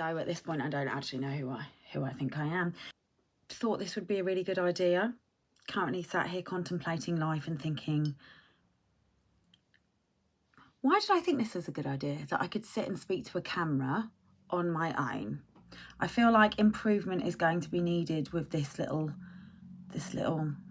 though at this point I don't actually know who I think I am. Thought this would be a really good idea. Currently sat here contemplating life and thinking, why did I think this was a good idea? That I could sit and speak to a camera on my own. I feel like improvement is going to be needed with this little,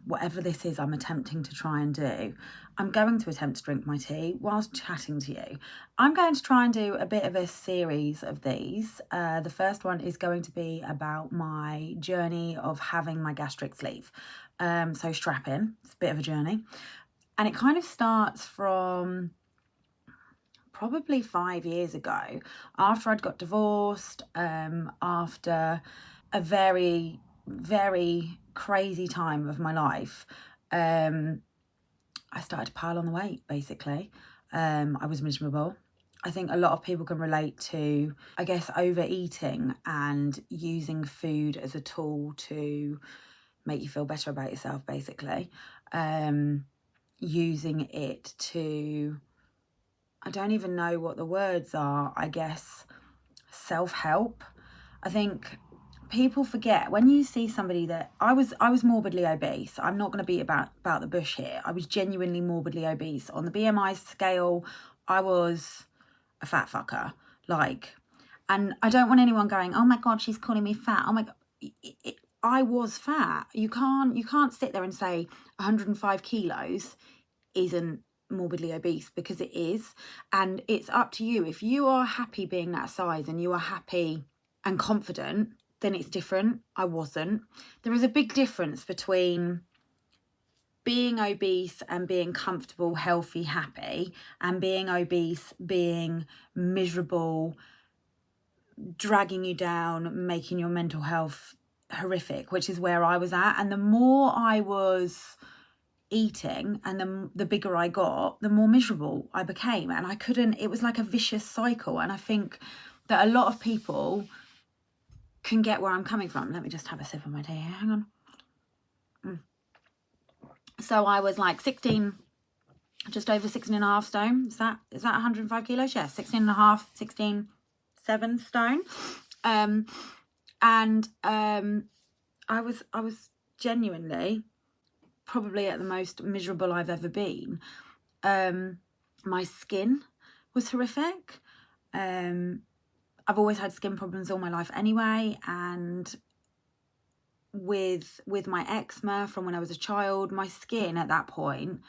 whatever this is I'm attempting to try and do. I'm going to attempt to drink my tea whilst chatting to you. I'm going to try and do a bit of a series of these. The first one is going to be about my journey of having my gastric sleeve. So strap in, it's a bit of a journey. And it kind of starts from probably 5 years ago, after I'd got divorced, after a very, very crazy time of my life. I started to pile on the weight, basically. I was miserable. I think a lot of people can relate to, I guess, overeating and using food as a tool to make you feel better about yourself, basically. Using it to, I don't even know what the words are, I guess, self-help. I think people forget when you see somebody that I was morbidly obese. I'm not going to beat about the bush here. I was genuinely morbidly obese. On the BMI scale, I was a fat fucker. And I don't want anyone going, oh my God, she's calling me fat. Oh my God. I was fat. You can't sit there and say 105 kilos isn't morbidly obese, because it is. And it's up to you. If you are happy being that size and you are happy and confident, then it's different. I wasn't. There is a big difference between being obese and being comfortable, healthy, happy, and being obese, being miserable, dragging you down, making your mental health horrific, which is where I was at. And the more I was eating and the bigger I got, the more miserable I became. And I couldn't, it was like a vicious cycle. And I think that a lot of people can get where I'm coming from. Let me just have a sip of my tea. Hang on. So I was like 16, just over 16 and a half stone. Is that 105 kilos? Yeah, 16 and a half, 16, 7 stone. I was genuinely probably at the most miserable I've ever been. My skin was horrific. I've always had skin problems all my life anyway, and with my eczema from when I was a child, my skin at that point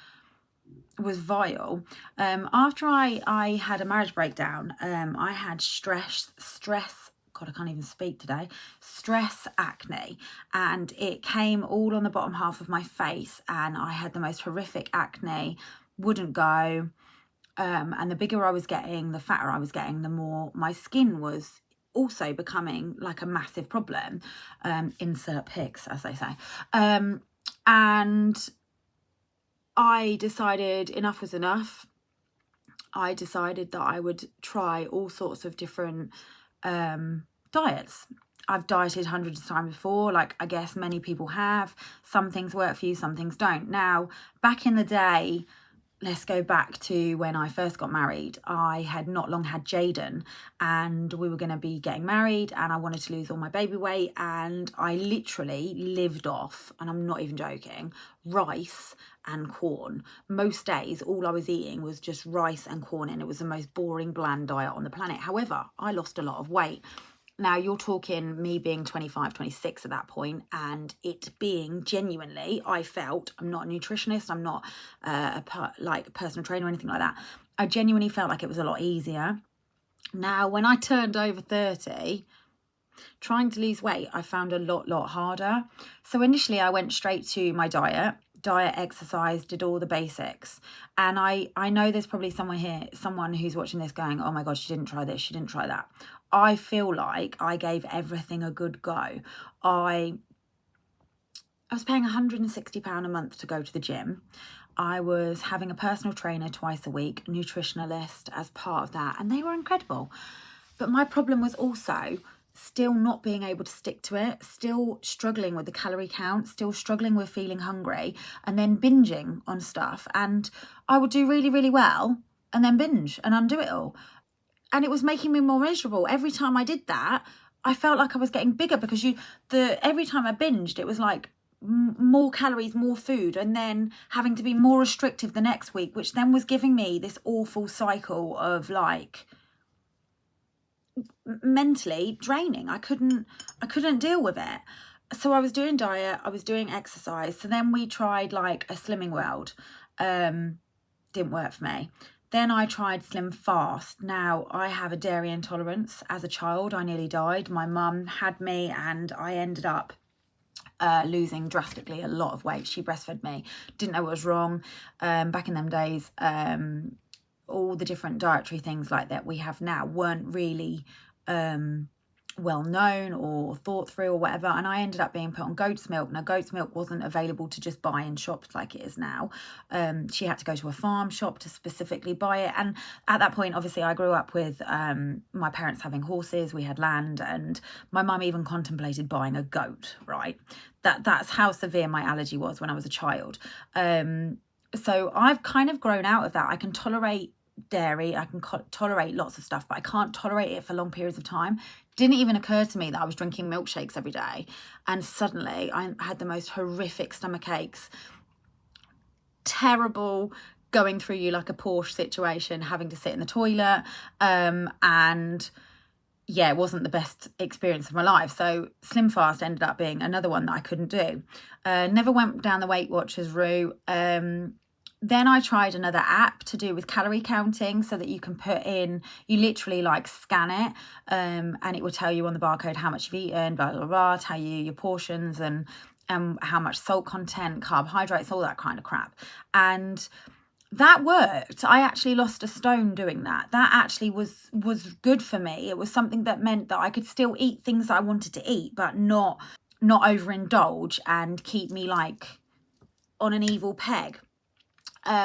was vile. After I had a marriage breakdown, I had stress, God, I can't even speak today, stress acne, and it came all on the bottom half of my face, and I had the most horrific acne, wouldn't go. And the bigger I was getting, the fatter I was getting, the more my skin was also becoming like a massive problem. Insert pics, as they say. And I decided enough was enough. I decided that I would try all sorts of different diets. I've dieted hundreds of times before, like I guess many people have. Some things work for you, some things don't. Now, back in the day, let's go back to when I first got married. I had not long had Jaden, and we were going to be getting married, and I wanted to lose all my baby weight, and I literally lived off, and I'm not even joking, rice and corn. Most days, all I was eating was just rice and corn, and it was the most boring, bland diet on the planet. However, I lost a lot of weight. Now, you're talking me being 25, 26 at that point, and it being genuinely, I felt, I'm not a nutritionist, I'm not a personal trainer or anything like that. I genuinely felt like it was a lot easier. Now, when I turned over 30, trying to lose weight, I found a lot harder. So initially, I went straight to my diet, exercise, did all the basics. And I know there's probably someone who's watching this going, oh my God, she didn't try this, she didn't try that. I feel like I gave everything a good go. I was paying £160 a month to go to the gym. I was having a personal trainer twice a week, nutritionalist as part of that, and they were incredible. But my problem was also still not being able to stick to it, still struggling with the calorie count, still struggling with feeling hungry, and then binging on stuff. And I would do really, really well and then binge and undo it all. it was making me more miserable. Every time I did that, I felt like I was getting bigger, because every time I binged, it was like more calories, more food, and then having to be more restrictive the next week, which then was giving me this awful cycle of like mentally draining. I couldn't deal with it. So I was doing diet, I was doing exercise. So then we tried like a Slimming World. Didn't work for me. Then I tried Slim Fast. Now, I have a dairy intolerance. As a child, I nearly died. My mum had me, and I ended up losing drastically a lot of weight. She breastfed me. Didn't know what was wrong. Back in them days, all the different dietary things like that we have now weren't really well known or thought through or whatever, and I ended up being put on goat's milk. Now, goat's milk wasn't available to just buy in shops like it is now. She had to go to a farm shop to specifically buy it, and at that point, obviously, I grew up with my parents having horses. We had land, and my mum even contemplated buying a goat, right? That's how severe my allergy was when I was a child. So I've kind of grown out of that. I can tolerate dairy, I can tolerate lots of stuff, but I can't tolerate it for long periods of time. Didn't even occur to me that I was drinking milkshakes every day, and suddenly I had the most horrific stomach aches, terrible, going through you like a Porsche situation, having to sit in the toilet, and yeah, it wasn't the best experience of my life. So Slim Fast ended up being another one that I couldn't do. Never went down the Weight Watchers route. Then I tried another app to do with calorie counting, so that you can put in, you literally like scan it, and it will tell you on the barcode how much you've eaten, blah, blah, blah, tell you your portions and how much salt content, carbohydrates, all that kind of crap. And that worked. I actually lost a stone doing that. That actually was good for me. It was something that meant that I could still eat things that I wanted to eat, but not overindulge and keep me like on an evil peg.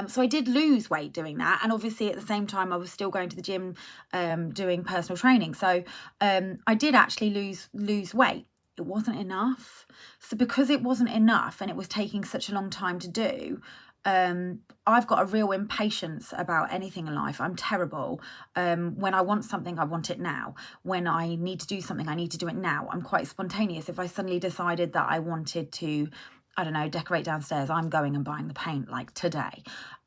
So I did lose weight doing that, and obviously at the same time I was still going to the gym, doing personal training. So I did actually lose weight. It wasn't enough. So because it wasn't enough and it was taking such a long time to do, I've got a real impatience about anything in life. I'm terrible. When I want something, I want it now. When I need to do something, I need to do it now. I'm quite spontaneous. If I suddenly decided that I wanted to, I don't know, decorate downstairs, I'm going and buying the paint like today.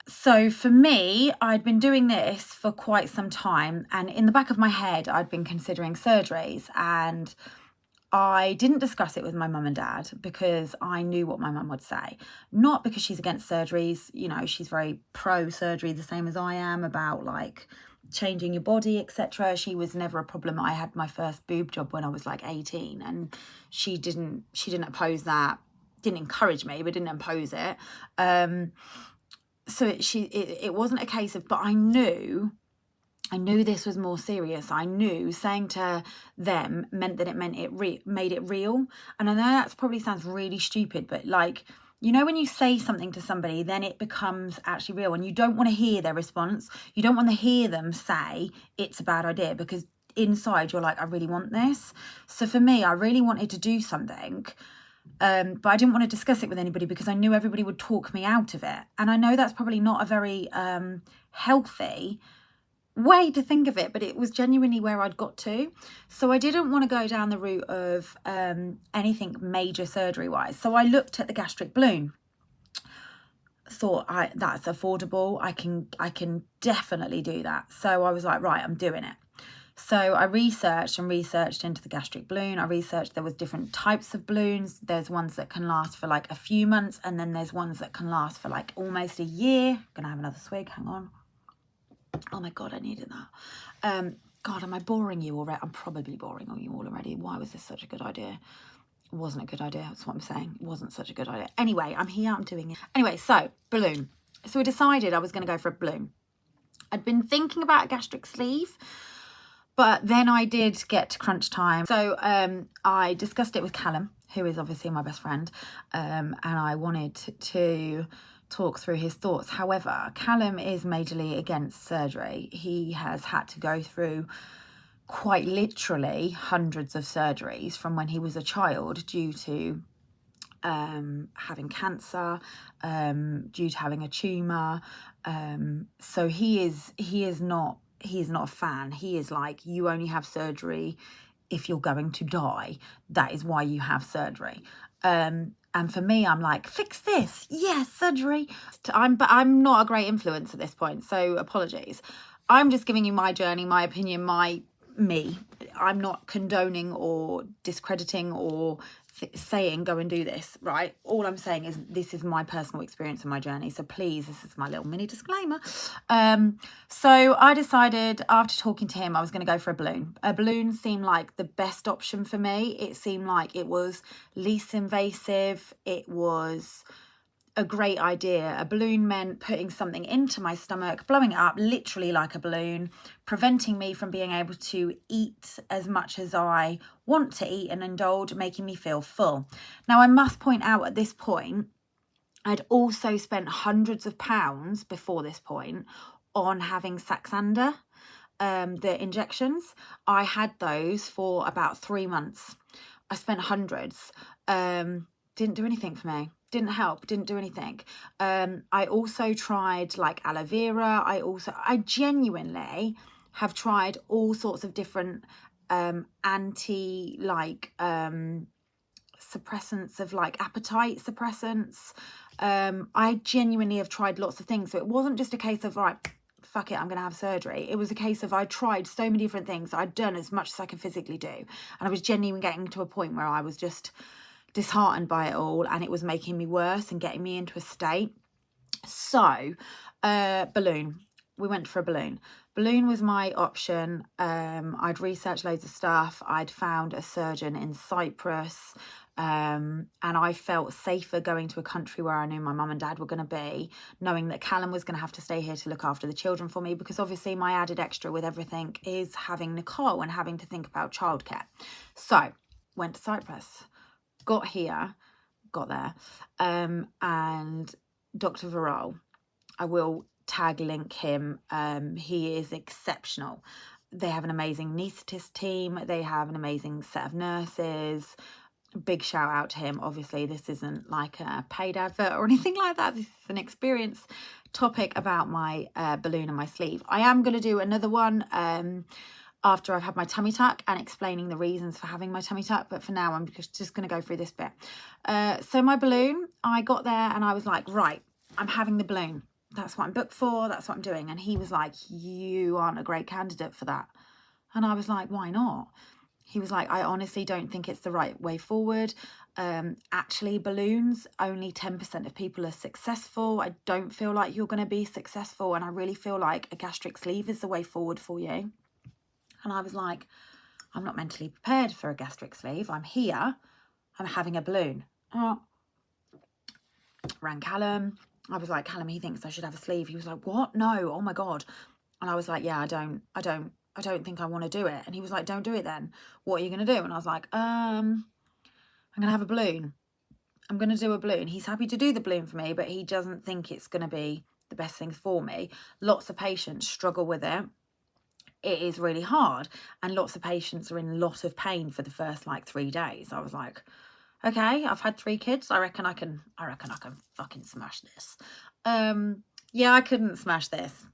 So for me, I'd been doing this for quite some time, and in the back of my head, I'd been considering surgeries, and I didn't discuss it with my mum and dad because I knew what my mum would say. Not because she's against surgeries, you know, she's very pro surgery, the same as I am, about like changing your body, etc. She was never a problem. I had my first boob job when I was like 18, and she didn't oppose that. Didn't encourage me, but didn't impose it. So it wasn't a case of, but I knew this was more serious. I knew saying to them meant that it made it real. And I know that probably sounds really stupid, but like, you know, when you say something to somebody, then it becomes actually real, and you don't want to hear their response. You don't want to hear them say it's a bad idea, because inside you're like, I really want this. So for me, I really wanted to do something. But I didn't want to discuss it with anybody because I knew everybody would talk me out of it. And I know that's probably not a very healthy way to think of it, but it was genuinely where I'd got to. So I didn't want to go down the route of anything major surgery wise. So I looked at the gastric balloon. Thought that's affordable. I can definitely do that. So I was like, right, I'm doing it. So I researched into the gastric balloon. I researched there was different types of balloons. There's ones that can last for like a few months, and then there's ones that can last for like almost a year. Gonna have another swig, hang on. Oh my God, I needed that. God, am I boring you already? I'm probably boring you all already. Why was this such a good idea? It wasn't a good idea, that's what I'm saying. It wasn't such a good idea. Anyway, I'm here, I'm doing it. Anyway, so balloon. So I decided I was gonna go for a balloon. I'd been thinking about a gastric sleeve, but then I did get to crunch time. So I discussed it with Callum, who is obviously my best friend, and I wanted to talk through his thoughts. However, Callum is majorly against surgery. He has had to go through quite literally hundreds of surgeries from when he was a child due to having cancer, due to having a tumour. So he is not he is not a fan. He is like, you only have surgery if you're going to die. That is why you have surgery. And for me, I'm like, fix this. Yes, surgery. But I'm not a great influence at this point, so apologies. I'm just giving you my journey, my opinion, me. I'm not condoning or discrediting or saying go and do this, right? All I'm saying is this is my personal experience and my journey. So please, this is my little mini disclaimer. So I decided after talking to him, I was going to go for a balloon. A balloon seemed like the best option for me. It seemed like it was least invasive. It was a great idea. A balloon meant putting something into my stomach, blowing it up literally like a balloon, preventing me from being able to eat as much as I want to eat and indulge, making me feel full. Now, I must point out at this point, I'd also spent hundreds of pounds before this point on having Saxander, the injections. I had those for about 3 months. I spent hundreds. Didn't do anything for me. Didn't help, didn't do anything. I also tried like aloe vera. I genuinely have tried all sorts of different anti like suppressants of like appetite suppressants. I genuinely have tried lots of things. So it wasn't just a case of, right, fuck it, I'm going to have surgery. It was a case of I tried so many different things. I'd done as much as I could physically do. And I was genuinely getting to a point where I was just disheartened by it all, and it was making me worse and getting me into a state. So balloon, we went for a balloon. Balloon was my option. I'd researched loads of stuff. I'd found a surgeon in Cyprus, and I felt safer going to a country where I knew my mum and dad were going to be, knowing that Callum was going to have to stay here to look after the children for me, because obviously my added extra with everything is having Nicole and having to think about childcare. So went to Cyprus. Got there, and Dr. Varol, I will tag link him. He is exceptional. They have an amazing anaesthetist team. They have an amazing set of nurses. Big shout out to him. Obviously, this isn't like a paid advert or anything like that. This is an experience topic about my balloon and my sleeve. I am going to do another one after I've had my tummy tuck and explaining the reasons for having my tummy tuck. But for now, I'm just going to go through this bit. So my balloon, I got there and I was like, right, I'm having the balloon. That's what I'm booked for. That's what I'm doing. And he was like, you aren't a great candidate for that. And I was like, why not? He was like, I honestly don't think it's the right way forward. Actually, balloons, only 10% of people are successful. I don't feel like you're going to be successful. And I really feel like a gastric sleeve is the way forward for you. And I was like, I'm not mentally prepared for a gastric sleeve. I'm here. I'm having a balloon. Rang Callum. I was like, Callum, he thinks I should have a sleeve. He was like, what? No. Oh my God. And I was like, yeah, I don't think I want to do it. And he was like, don't do it then. What are you going to do? And I was like, I'm going to have a balloon. I'm going to do a balloon. He's happy to do the balloon for me, but he doesn't think it's going to be the best thing for me. Lots of patients struggle with it. It is really hard, and lots of patients are in a lot of pain for the first like 3 days. I was like, okay, I've had 3 kids. I reckon I can fucking smash this. Yeah, I couldn't smash this.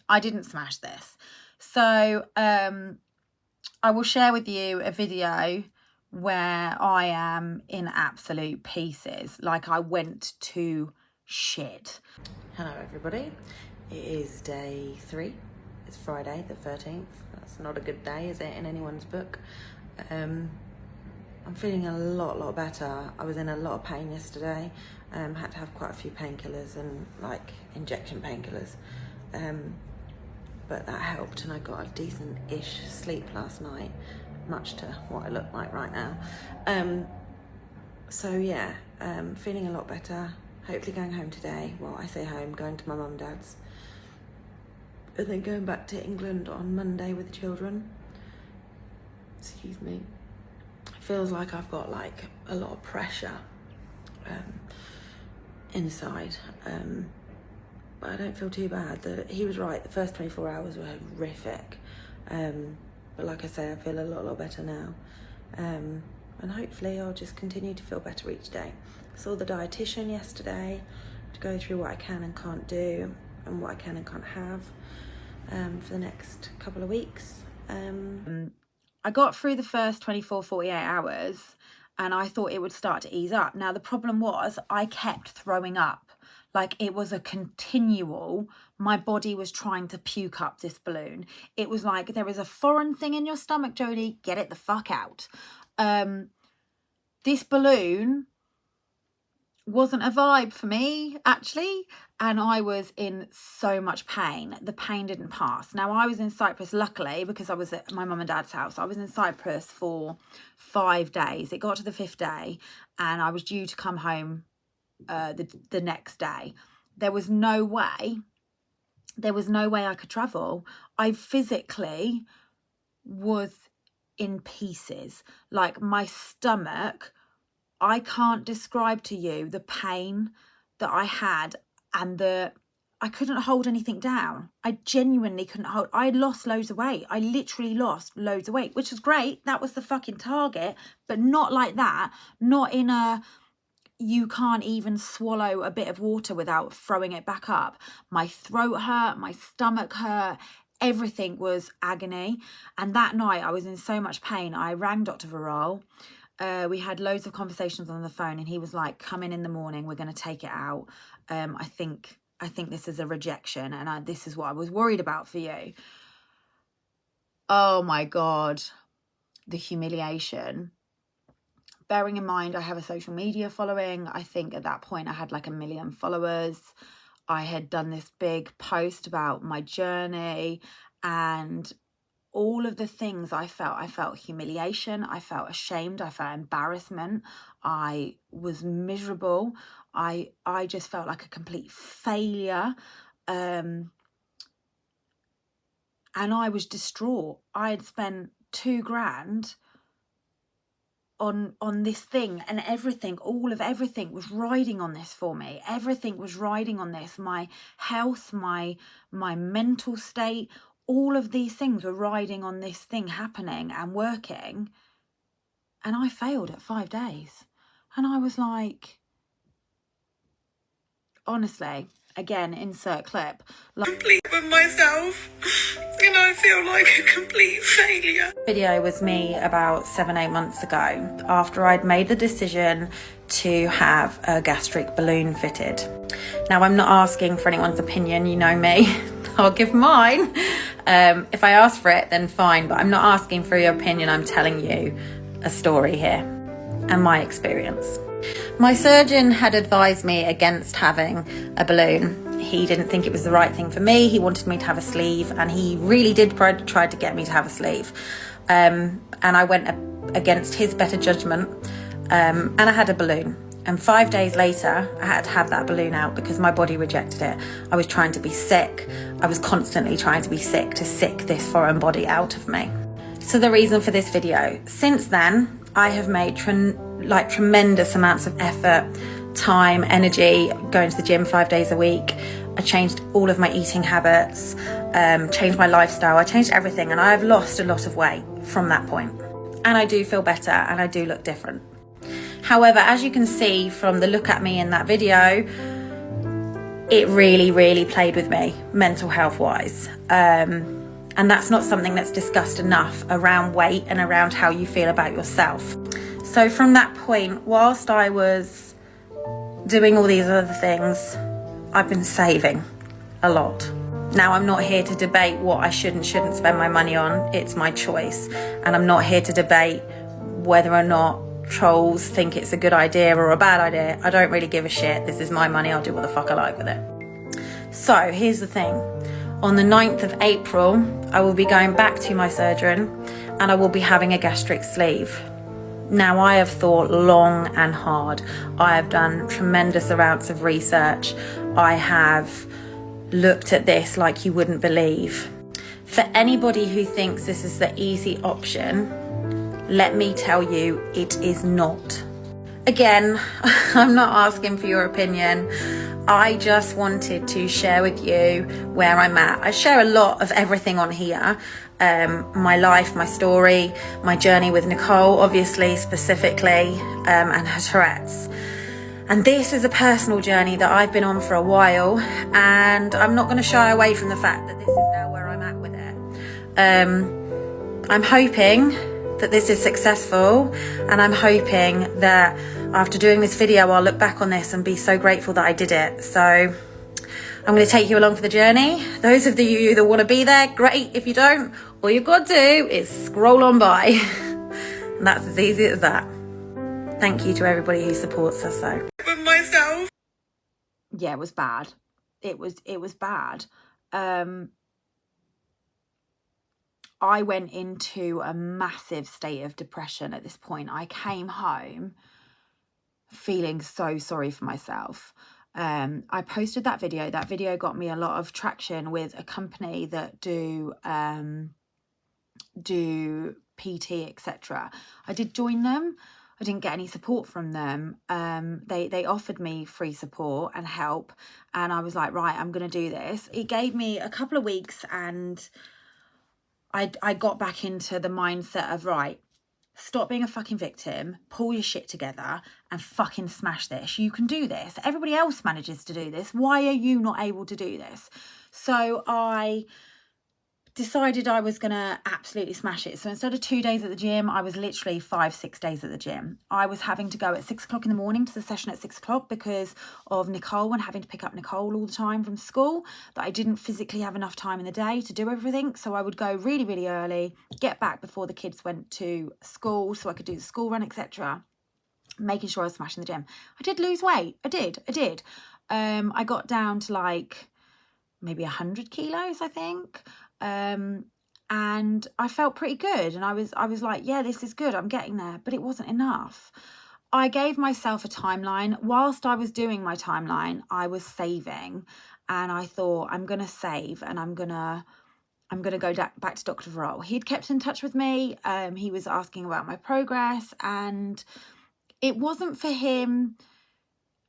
I didn't smash this. So I will share with you a video where I am in absolute pieces. Like, I went to shit. Hello everybody. It is day 3. It's Friday the 13th. That's not a good day, is it, in anyone's book? I'm feeling a lot better. I was in a lot of pain yesterday. Had to have quite a few painkillers and like injection painkillers. But that helped, and I got a decent-ish sleep last night, much to what I look like right now. So yeah, feeling a lot better. Hopefully going home today. Well, I say home, going to my mum and dad's. And then going back to England on Monday with the children. Excuse me. It feels like I've got like a lot of pressure inside. But I don't feel too bad. He was right, the first 24 hours were horrific. But like I say, I feel a lot better now. And hopefully I'll just continue to feel better each day. I saw the dietitian yesterday to go through what I can and can't do and what I can and can't have. for the next couple of weeks. I got through the first 24, 48 hours and I thought it would start to ease up. Now, the problem was I kept throwing up. Like, it was a continual, my body was trying to puke up this balloon. It was like, there is a foreign thing in your stomach, Jodie, get it the fuck out. This balloon wasn't a vibe for me, actually, and I was in so much pain. The pain didn't pass. Now, I was in Cyprus, luckily, because I was at my mum and dad's house. I was in Cyprus for 5 days. It got to the 5th day and I was due to come home the next day. There was no way I could travel. I physically was in pieces. Like, my stomach, I can't describe to you the pain that I had, and I couldn't hold anything down. I genuinely couldn't hold. I lost loads of weight. I literally lost loads of weight, which was great. That was the fucking target, but not like that. Not in a, you can't even swallow a bit of water without throwing it back up. My throat hurt, my stomach hurt. Everything was agony. And that night I was in so much pain. I rang Dr. Varol. We had loads of conversations on the phone and he was like, come in the morning, we're going to take it out. I think this is a rejection, and this is what I was worried about for you. Oh my God, the humiliation. Bearing in mind I have a social media following. I think at that point I had like 1 million followers. I had done this big post about my journey and all of the things I felt humiliation, I felt ashamed, I felt embarrassment, I was miserable, I just felt like a complete failure, and I was distraught. I had spent 2 grand on this thing, and everything, all of everything was riding on this for me. Everything was riding on this. My health, my mental state, all of these things were riding on this thing happening and working. And I failed at 5 days. And I was like, honestly, again, insert clip. Complete with myself. And I feel like a complete failure. Video was me about 7-8 months ago, after I'd made the decision to have a gastric balloon fitted. Now, I'm not asking for anyone's opinion, you know me. I'll give mine. If I ask for it, then fine, but I'm not asking for your opinion. I'm telling you a story here and my experience. My surgeon had advised me against having a balloon. He didn't think it was the right thing for me. He wanted me to have a sleeve, and he really did try to get me to have a sleeve. And I went against his better judgment, and I had a balloon. And 5 days later, I had to have that balloon out because my body rejected it. I was trying to be sick. I was constantly trying to be sick to sick this foreign body out of me. So the reason for this video, since then, I have made tremendous amounts of effort, time, energy, going to the gym 5 days a week. I changed all of my eating habits, changed my lifestyle. I changed everything, and I've lost a lot of weight from that point. And I do feel better, and I do look different. However, as you can see from the look at me in that video, it really, really played with me mental health wise. And that's not something that's discussed enough around weight and around how you feel about yourself. So from that point, whilst I was doing all these other things, I've been saving a lot. Now, I'm not here to debate what I should and shouldn't spend my money on. It's my choice. And I'm not here to debate whether or not trolls think it's a good idea or a bad idea. I don't really give a shit. This is my money. I'll do what the fuck I like with it. So here's the thing. On the 9th of April, I will be going back to my surgeon and I will be having a gastric sleeve. Now, I have thought long and hard. I have done tremendous amounts of research. I have looked at this like you wouldn't believe. For anybody who thinks this is the easy option, let me tell you, it is not. Again, I'm not asking for your opinion. I just wanted to share with you where I'm at. I share a lot of everything on here. My life, my story, my journey with Nicole, obviously, specifically, and her Tourette's. And this is a personal journey that I've been on for a while, and I'm not going to shy away from the fact that this is now where I'm I'm hoping that this is successful, and I'm hoping that after doing this video, I'll look back on this and be so grateful that I did it. So I'm going to take you along for the journey. Those of you that want to be there, great. If you don't, all you've got to do is scroll on by. And that's as easy as that. Thank you to everybody who supports us though. With myself. Yeah, it was bad. It was bad. I went into a massive state of depression at this point. I came home feeling so sorry for myself. I posted that video. That video got me a lot of traction with a company that do PT, etc. I did join them. I didn't get any support from them. They offered me free support and help, and I was like, right, I'm gonna do this. It gave me a couple of weeks, and I got back into the mindset of, right, stop being a fucking victim, pull your shit together and fucking smash this. You can do this. Everybody else manages to do this. Why are you not able to do this? So I decided I was going to absolutely smash it. So instead of 2 days at the gym, I was literally 5-6 days at the gym. I was having to go at 6 o'clock in the morning to the session at 6 o'clock because of Nicole and having to pick up Nicole all the time from school, that I didn't physically have enough time in the day to do everything. So I would go really, really early, get back before the kids went to school so I could do the school run, etc. Making sure I was smashing the gym. I did lose weight. I did. I got down to like maybe 100 kilos, I think. And I felt pretty good, and I was like, yeah, this is good, I'm getting there, but it wasn't enough. I gave myself a timeline. Whilst I was doing my timeline, I was saving, and I thought, I'm gonna save, and I'm gonna go back to Dr. Varol. He'd kept in touch with me. He was asking about my progress, and it wasn't for him.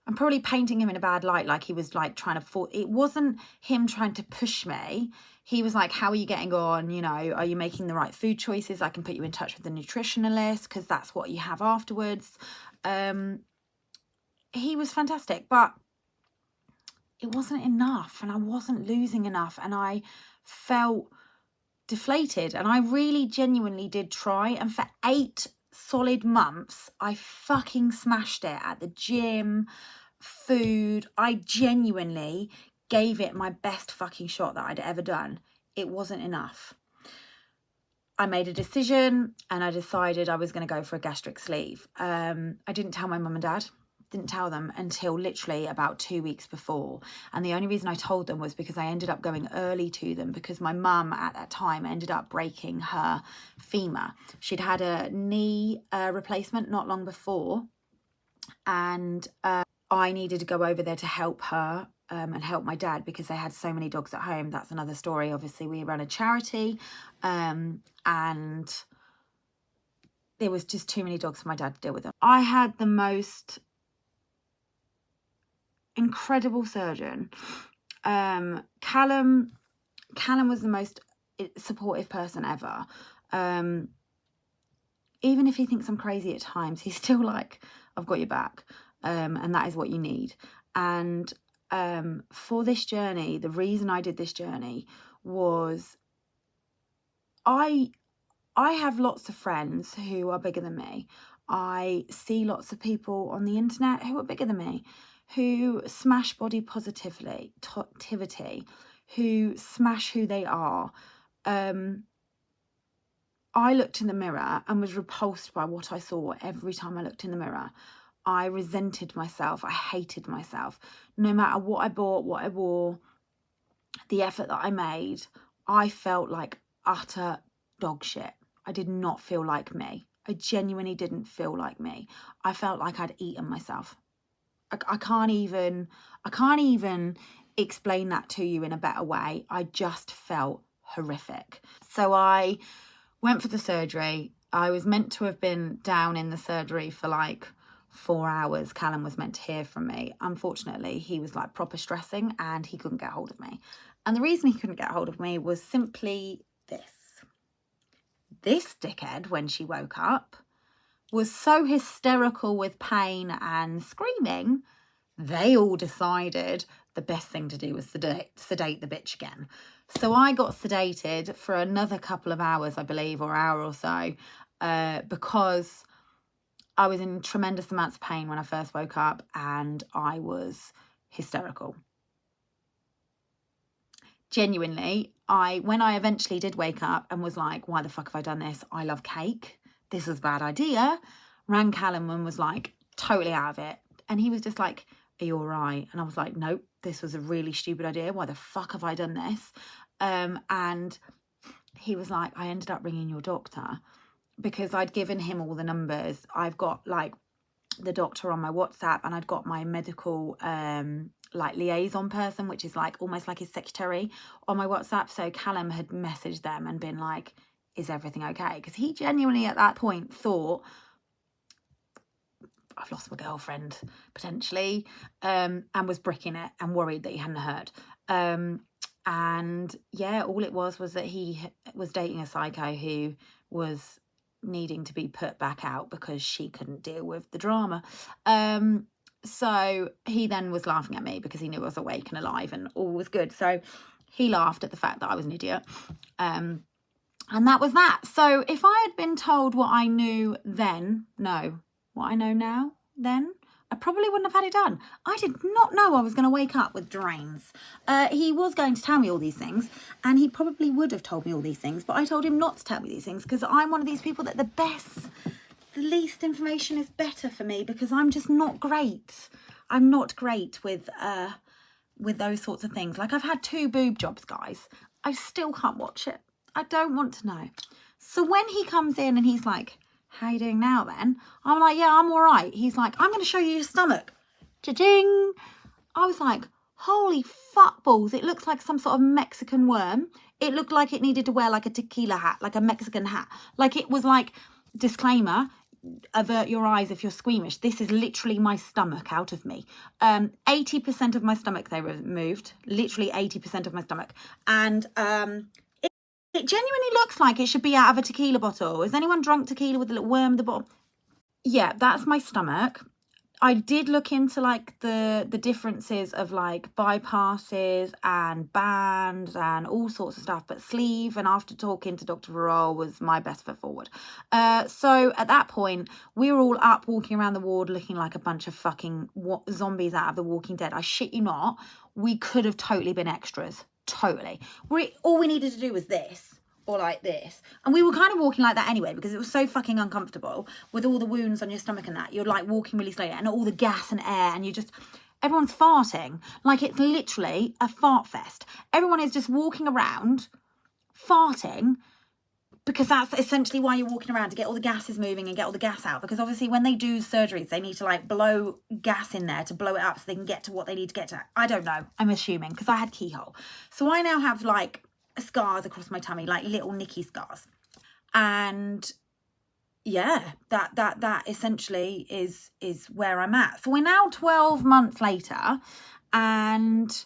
I'm probably painting him in a bad light, like he was like trying to it wasn't him trying to push me. He was like, how are you getting on? You know, are you making the right food choices? I can put you in touch with a nutritionalist because that's what you have afterwards. He was fantastic, but it wasn't enough, and I wasn't losing enough, and I felt deflated, and I really genuinely did try. And for 8 solid months, I fucking smashed it at the gym, food. I genuinely gave it my best fucking shot that I'd ever done. It wasn't enough. I made a decision, and I decided I was going to go for a gastric sleeve. I didn't tell my mum and dad. Didn't tell them until literally about 2 weeks before. And the only reason I told them was because I ended up going early to them, because my mum at that time ended up breaking her femur. She'd had a knee replacement not long before, and I needed to go over there to help her and help my dad because they had so many dogs at home. That's another story. Obviously, we run a charity, and there was just too many dogs for my dad to deal with them. I had the most incredible surgeon. Callum was the most supportive person ever. Even if he thinks I'm crazy at times, he's still like, I've got your back, and that is what you need. And for this journey, the reason I did this journey was I have lots of friends who are bigger than me. I see lots of people on the internet who are bigger than me, who smash body positivity, who smash who they are. I looked in the mirror and was repulsed by what I saw every time I looked in the mirror. I resented myself. I hated myself. No matter what I bought, what I wore, the effort that I made, I felt like utter dog shit. I did not feel like me. I genuinely didn't feel like me. I felt like I'd eaten myself. I can't even explain that to you in a better way. I just felt horrific. So I went for the surgery. I was meant to have been down in the surgery for like 4 hours. Callum was meant to hear from me. Unfortunately, he was like proper stressing and he couldn't get hold of me. And the reason he couldn't get hold of me was simply this. This dickhead, when she woke up, was so hysterical with pain and screaming, they all decided the best thing to do was sedate the bitch again. So I got sedated for another couple of hours, I believe, or hour or so, because I was in tremendous amounts of pain when I first woke up and I was hysterical. Genuinely, when I eventually did wake up and was like, why the fuck have I done this? I love cake. This was a bad idea. Rang Callum and was like, totally out of it. And he was just like, are you all right? And I was like, nope, this was a really stupid idea. Why the fuck have I done this? And he was like, I ended up ringing your doctor because I'd given him all the numbers. I've got like the doctor on my WhatsApp, and I'd got my medical like liaison person, which is like almost like his secretary, on my WhatsApp. So Callum had messaged them and been like, is everything okay? Because he genuinely at that point thought, I've lost my girlfriend potentially, and was bricking it and worried that he hadn't heard. And yeah, all it was that he was dating a psycho who was needing to be put back out because she couldn't deal with the drama. So he then was laughing at me because he knew I was awake and alive and all was good. So he laughed at the fact that I was an idiot. And that was that. So if I had been told what I knew then, what I know now, then I probably wouldn't have had it done. I did not know I was going to wake up with drains. He was going to tell me all these things, and he probably would have told me all these things, but I told him not to tell me these things because I'm one of these people that the least information is better for me, because I'm just not great. I'm not great with those sorts of things. Like, I've had 2 boob jobs, guys. I still can't watch it. I don't want to know. So when he comes in and he's like, how you doing now then? I'm like, yeah, I'm all right. He's like, I'm going to show you your stomach. Cha-ching. I was like, holy fuck balls. It looks like some sort of Mexican worm. It looked like it needed to wear like a tequila hat, like a Mexican hat. Like, it was like, disclaimer, avert your eyes if you're squeamish. This is literally my stomach out of me. 80% of my stomach they removed. Literally 80% of my stomach. And it genuinely looks like it should be out of a tequila bottle. Has anyone drunk tequila with a little worm at the bottom? Yeah, that's my stomach. I did look into like the differences of like bypasses and bands and all sorts of stuff, but sleeve, and after talking to Dr. Varol, was my best foot forward. So at that point, we were all up walking around the ward looking like a bunch of fucking zombies out of The Walking Dead. I shit you not. We could have totally been extras. Totally. All we needed to do was this, or like this. And we were kind of walking like that anyway, because it was so fucking uncomfortable with all the wounds on your stomach and that. You're like walking really slowly and all the gas and air, and everyone's farting. Like, it's literally a fart fest. Everyone is just walking around farting, because that's essentially why you're walking around, to get all the gases moving and get all the gas out. Because obviously when they do surgeries, they need to like blow gas in there to blow it up so they can get to what they need to get to. I don't know. I'm assuming, because I had keyhole. So I now have like scars across my tummy, like little nicky scars. And yeah, that essentially is where I'm at. So we're now 12 months later, and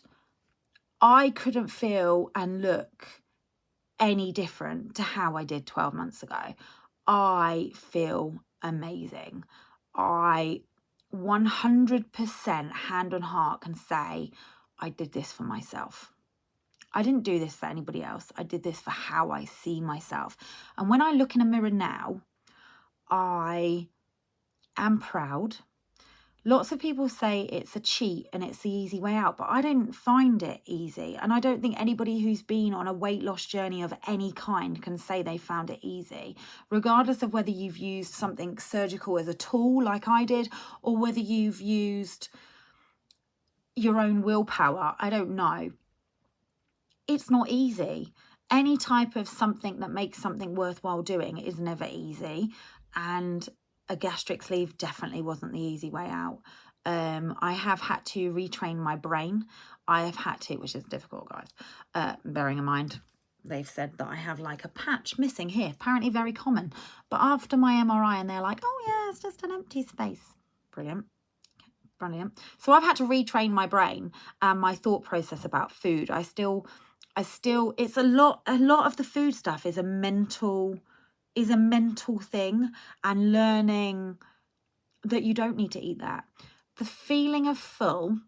I couldn't feel and look any different to how I did 12 months ago. I feel amazing. I 100% hand on heart can say I did this for myself. I didn't do this for anybody else. I did this for how I see myself. And when I look in a mirror now, I am proud. Lots of people say it's a cheat and it's the easy way out, but I don't find it easy. And I don't think anybody who's been on a weight loss journey of any kind can say they found it easy, regardless of whether you've used something surgical as a tool like I did, or whether you've used your own willpower. I don't know. It's not easy. Any type of something that makes something worthwhile doing is never easy. And a gastric sleeve definitely wasn't the easy way out. I have had to retrain my brain. I have had to, which is difficult, guys. Bearing in mind, they've said that I have like a patch missing here. Apparently very common. But after my MRI, and they're like, oh yeah, it's just an empty space. Brilliant. So I've had to retrain my brain and my thought process about food. It's a lot of the food stuff is a mental thing, and learning that you don't need to eat that. The feeling of full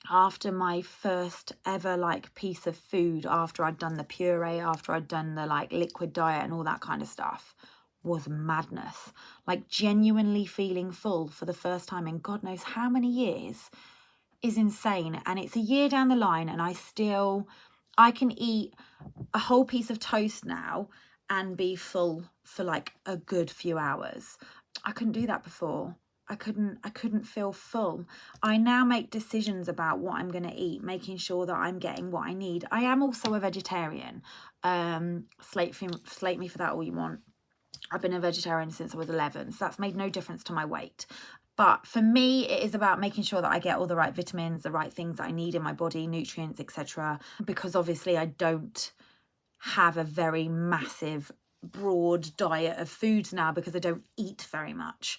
after my first ever like piece of food, after I'd done the puree, after I'd done the like liquid diet and all that kind of stuff, was madness. Like genuinely feeling full for the first time in God knows how many years is insane. And it's a year down the line and I can eat a whole piece of toast now and be full for like a good few hours. I couldn't do that before. I couldn't feel full. I now make decisions about what I'm going to eat, making sure that I'm getting what I need. I am also a vegetarian. Slate me for that all you want. I've been a vegetarian since I was 11, so that's made no difference to my weight. But for me, it is about making sure that I get all the right vitamins, the right things that I need in my body, nutrients, etc. Because obviously I don't have a very massive, broad diet of foods now because I don't eat very much.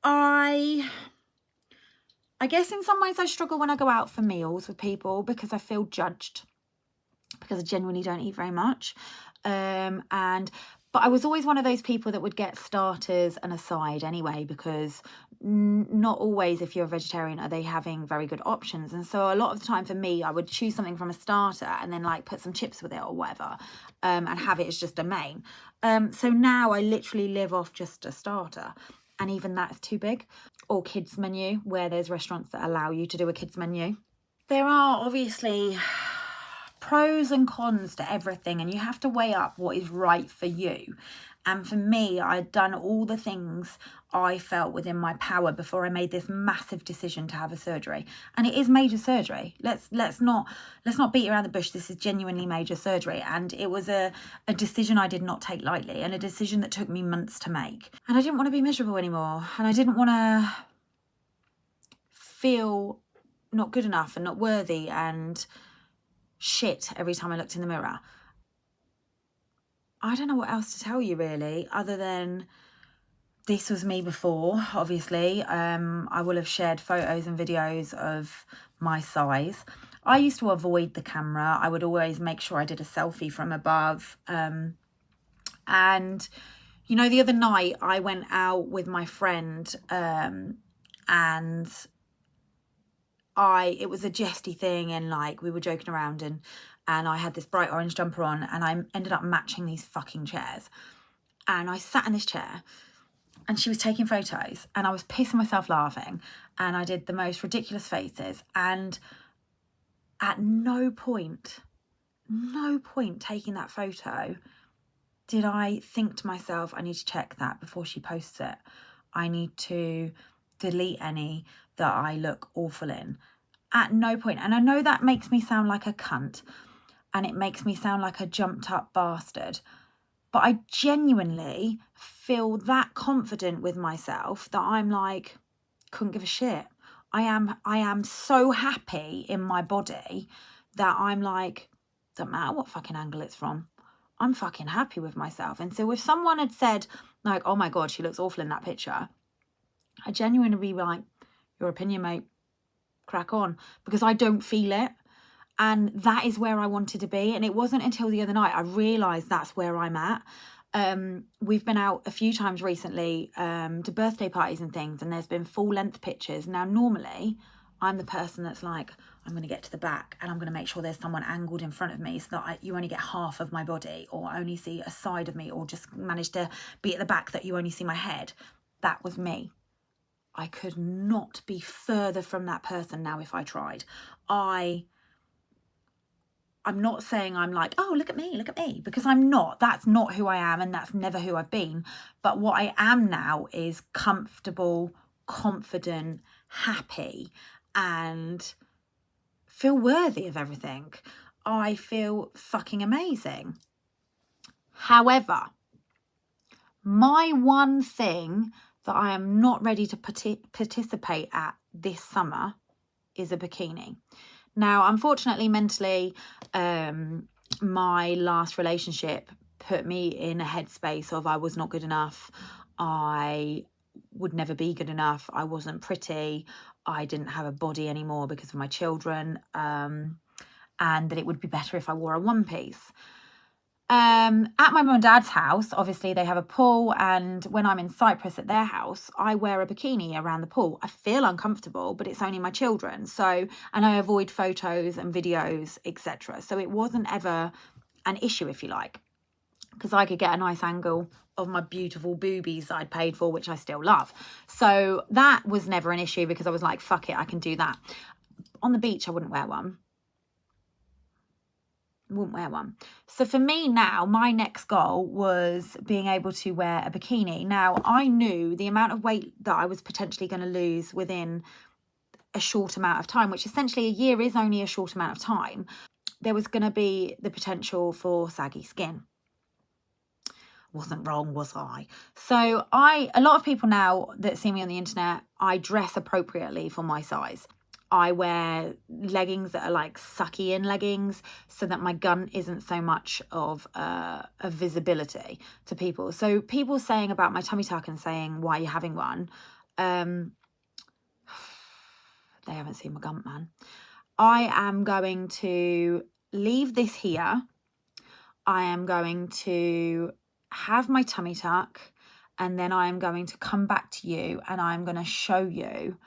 I guess in some ways I struggle when I go out for meals with people because I feel judged because I genuinely don't eat very much. But I was always one of those people that would get starters and a side anyway, because not always, if you're a vegetarian, are they having very good options. And so a lot of the time for me, I would choose something from a starter and then like put some chips with it or whatever, and have it as just a main. So now I literally live off just a starter. And even that's too big. Or kids menu, where there's restaurants that allow you to do a kids menu. There are obviously pros and cons to everything, and you have to weigh up what is right for you. And for me, I'd done all the things I felt within my power before I made this massive decision to have a surgery. And it is major surgery. Let's not beat around the bush. This is genuinely major surgery. And it was a decision I did not take lightly, and a decision that took me months to make. And I didn't want to be miserable anymore. And I didn't want to feel not good enough and not worthy and shit every time I looked in the mirror. I don't know what else to tell you really, other than this was me before, obviously. I will have shared photos and videos of my size. I used to avoid the camera. I would always make sure I did a selfie from above. And, you know, the other night I went out with my friend, and it was a jesty thing, and like we were joking around, and I had this bright orange jumper on, and I ended up matching these fucking chairs. And I sat in this chair and she was taking photos and I was pissing myself laughing, and I did the most ridiculous faces, and at no point taking that photo did I think to myself, I need to check that before she posts it. I need to delete any that I look awful in. At no point. And I know that makes me sound like a cunt, and it makes me sound like a jumped up bastard, but I genuinely feel that confident with myself that I'm like, couldn't give a shit. I am so happy in my body that I'm like, doesn't matter what fucking angle it's from. I'm fucking happy with myself. And so if someone had said like, oh my God, she looks awful in that picture, I genuinely be like, your opinion, mate, crack on, because I don't feel it. And that is where I wanted to be. And it wasn't until the other night I realised that's where I'm at. We've been out a few times recently to birthday parties and things, and there's been full length pictures. Now, normally I'm the person that's like, I'm going to get to the back and I'm going to make sure there's someone angled in front of me so that you only get half of my body, or only see a side of me, or just manage to be at the back that you only see my head. That was me. I could not be further from that person now if I tried. I'm not saying I'm like, oh, look at me, because I'm not. That's not who I am, and that's never who I've been. But what I am now is comfortable, confident, happy, and feel worthy of everything. I feel fucking amazing. However, my one thing that I am not ready to participate at this summer is a bikini. Now, unfortunately, mentally, my last relationship put me in a headspace of I was not good enough. I would never be good enough. I wasn't pretty. I didn't have a body anymore because of my children. And that it would be better if I wore a one piece. At my mum and dad's house, obviously they have a pool, and when I'm in Cyprus at their house, I wear a bikini around the pool. I feel uncomfortable, but it's only my children. So, and I avoid photos and videos, etc. So it wasn't ever an issue, if you like, because I could get a nice angle of my beautiful boobies that I'd paid for, which I still love. So that was never an issue because I was like, fuck it, I can do that. On the beach, I wouldn't wear one. So for me now, my next goal was being able to wear a bikini. Now, I knew the amount of weight that I was potentially going to lose within a short amount of time, which essentially a year is only a short amount of time. There was going to be the potential for saggy skin. Wasn't wrong, was I? So a lot of people now that see me on the internet, I dress appropriately for my size. I wear leggings that are like sucky in leggings so that my gun isn't so much of a visibility to people. So people saying about my tummy tuck and saying, why are you having one? They haven't seen my gump, man. I am going to leave this here. I am going to have my tummy tuck, and then I am going to come back to you and I'm going to show you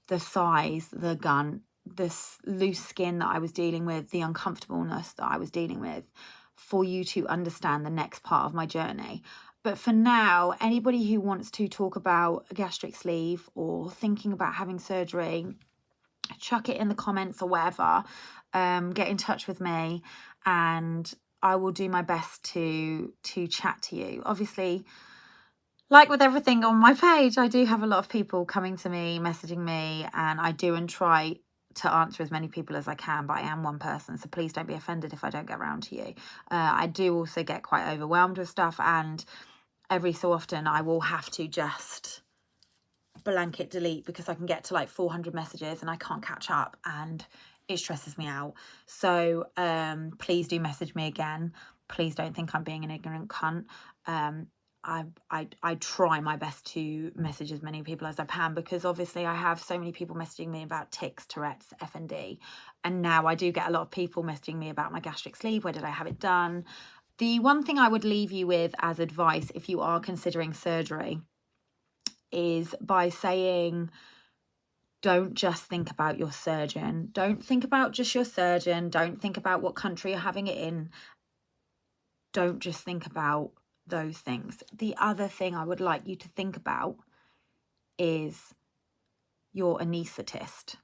the size, the gun, this loose skin that I was dealing with, the uncomfortableness that I was dealing with, for you to understand the next part of my journey. But for now, anybody who wants to talk about a gastric sleeve or thinking about having surgery, chuck it in the comments or whatever. Get in touch with me and I will do my best to chat to you. Obviously, like with everything on my page, I do have a lot of people coming to me, messaging me, and I do and try to answer as many people as I can, but I am one person, so please don't be offended if I don't get around to you. I do also get quite overwhelmed with stuff, and every so often I will have to just blanket delete because I can get to like 400 messages and I can't catch up and it stresses me out. So please do message me again. Please don't think I'm being an ignorant cunt. I try my best to message as many people as I can because obviously I have so many people messaging me about tics, Tourette's, FND, and now I do get a lot of people messaging me about my gastric sleeve. Where did I have it done? The one thing I would leave you with as advice if you are considering surgery is by saying, don't just think about your surgeon. Don't think about just your surgeon. Don't think about what country you're having it in. Don't just think about those things. The other thing I would like you to think about is your anaesthetist,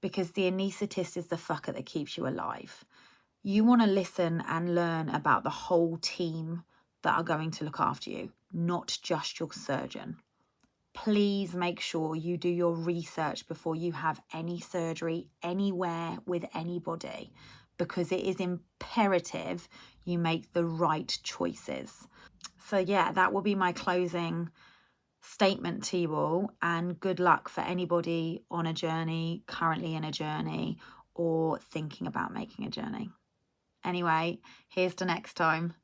because the anaesthetist is the fucker that keeps you alive. You want to listen and learn about the whole team that are going to look after you, not just your surgeon. Please make sure you do your research before you have any surgery anywhere with anybody, because it is imperative you make the right choices. So yeah, that will be my closing statement to you all, and good luck for anybody on a journey, currently in a journey, or thinking about making a journey. Anyway, here's to next time.